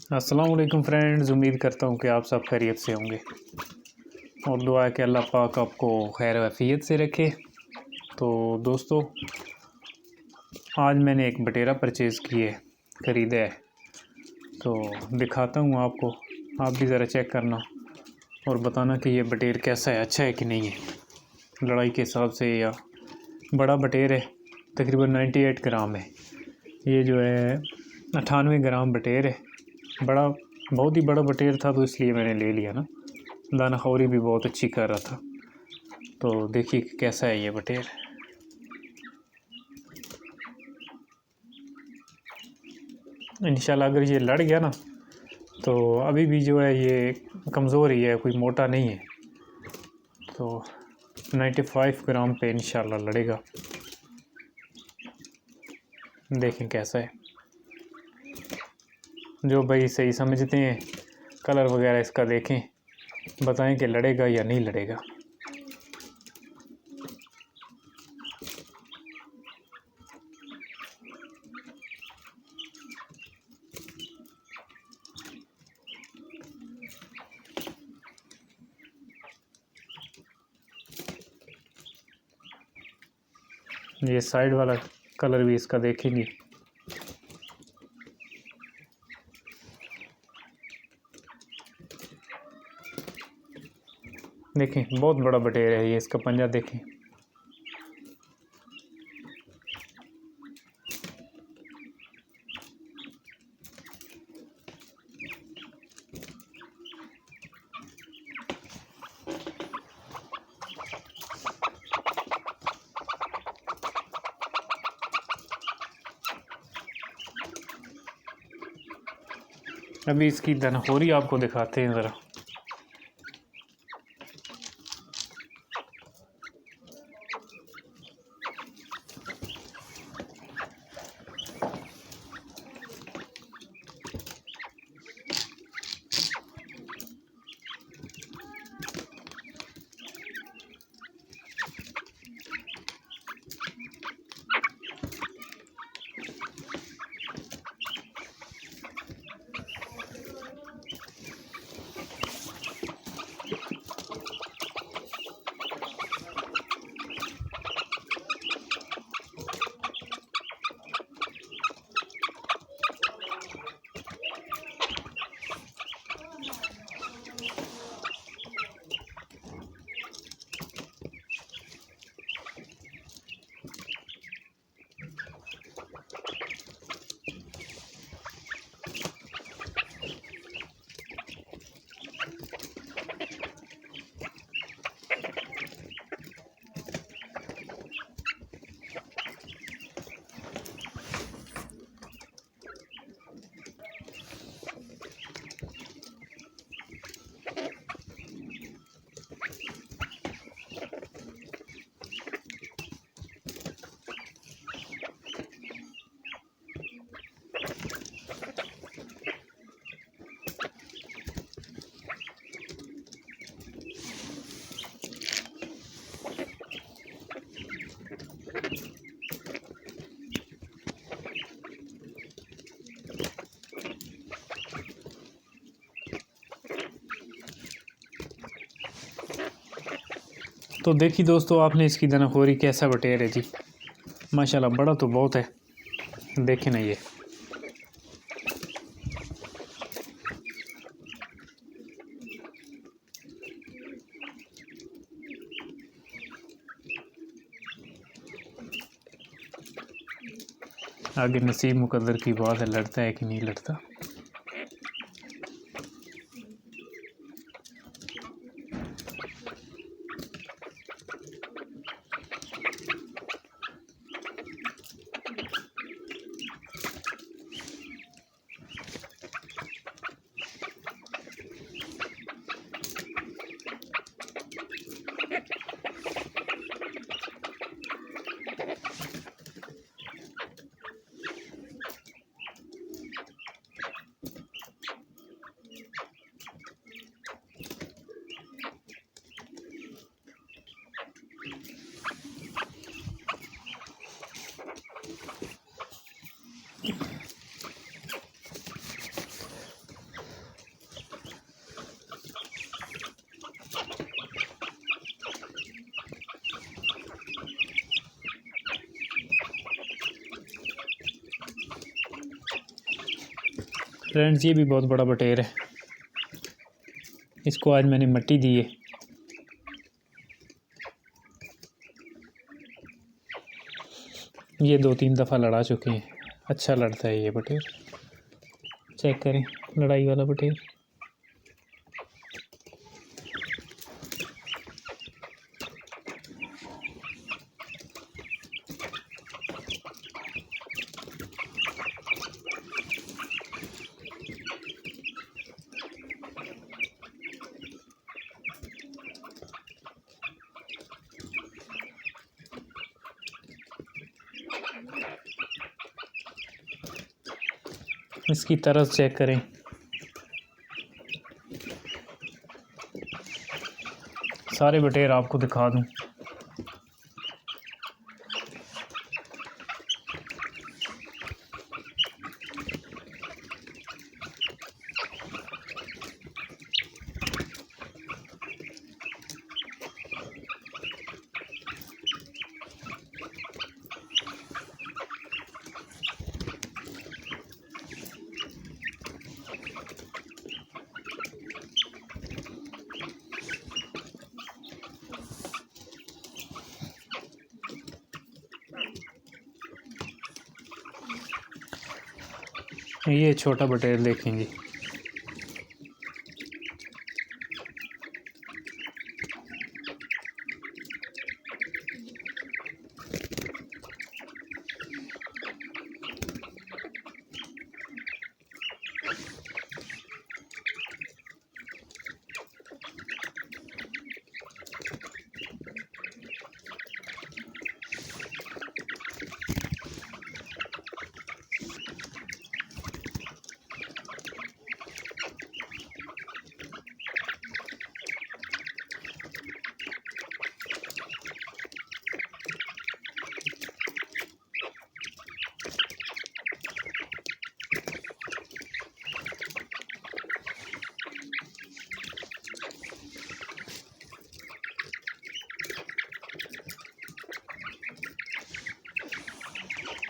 अस्सलाम वालेकुम फ्रेंड्स, उम्मीद करता हूँ कि आप सब खैरियत से होंगे और दुआ है कि अल्लाह पाक आपको खैर वफ़ियत से रखे। तो दोस्तों, आज मैंने एक बटेरा परचेज़ ख़रीदा है, तो दिखाता हूँ आपको। आप भी ज़रा चेक करना और बताना कि ये बटेर कैसा है, अच्छा है कि नहीं है। लड़ाई के हिसाब से या बड़ा बटेर है, तकरीबन 98 ग्राम है। ये जो है 98 ग्राम बटेर है। बहुत ही बड़ा बटेर था, तो इसलिए मैंने ले लिया ना। दाना खौरी भी बहुत अच्छी कर रहा था। तो देखिए कैसा है ये बटेर। इंशाल्लाह अगर ये लड़ गया ना, तो अभी भी जो है ये कमज़ोर ही है, कोई मोटा नहीं है। तो 95 ग्राम पे इंशाल्लाह लड़ेगा। देखें कैसा है। जो भाई सही समझते हैं, कलर वगैरह इसका देखें, बताएं कि लड़ेगा या नहीं लड़ेगा। ये साइड वाला कलर भी इसका देखेंगे। देखें बहुत बड़ा बटेर है ये, इसका पंजा देखें। अभी इसकी दनखोरी आपको दिखाते हैं ज़रा। तो देखिए दोस्तों, आपने इसकी दनाखोरी, कैसा बटेर है जी। माशाल्लाह बड़ा तो बहुत है। देखें ना ये। आगे नसीब मुकद्दर की बात है, लड़ता है कि नहीं लड़ता। फ्रेंड्स ये भी बहुत बड़ा बटेर है, इसको आज मैंने मिट्टी दी है। ये 2-3 दफ़ा लड़ा चुके हैं, अच्छा लड़ता है ये बटेर। चेक करें लड़ाई वाला बटेर। इसकी तरफ चेक करें, सारे बटेर आपको दिखा दूं। ये छोटा बटेर देखेंगे,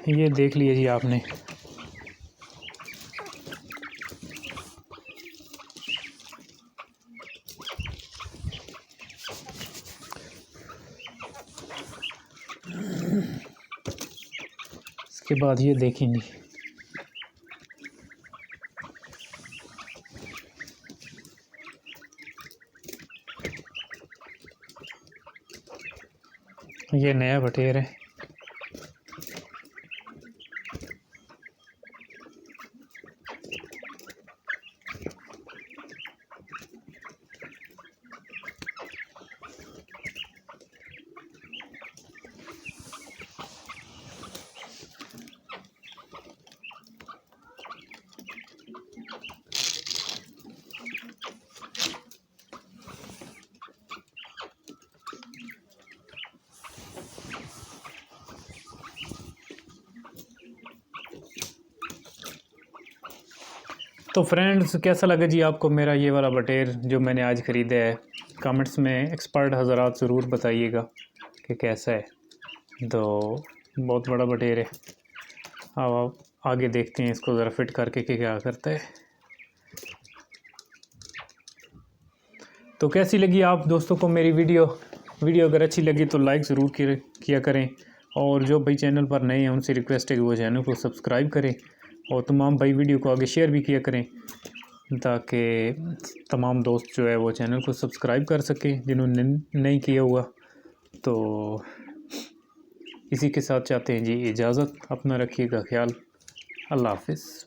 ये देख लिए जी आपने। इसके बाद ये देखेंगे, ये नया बटेर है। तो फ्रेंड्स कैसा लगा जी आपको मेरा ये वाला बटेर जो मैंने आज ख़रीदा है? कमेंट्स में एक्सपर्ट हज़रात ज़रूर बताइएगा कि कैसा है। तो बहुत बड़ा बटेर है। अब आप आगे देखते हैं इसको ज़रा फिट करके कि क्या करता है। तो कैसी लगी आप दोस्तों को मेरी वीडियो अगर अच्छी लगी तो लाइक ज़रूर किया करें, और जो भाई चैनल पर नए हैं उनसे रिक्वेस्ट है कि वो चैनल को सब्सक्राइब करें, और तमाम भाई वीडियो को आगे शेयर भी किया करें ताकि तमाम दोस्त जो है वो चैनल को सब्सक्राइब कर सकें जिन्होंने नहीं किया हुआ। तो इसी के साथ चाहते हैं जी इजाज़त, अपना रखिएगा ख्याल। अल्लाह हाफ़िज़।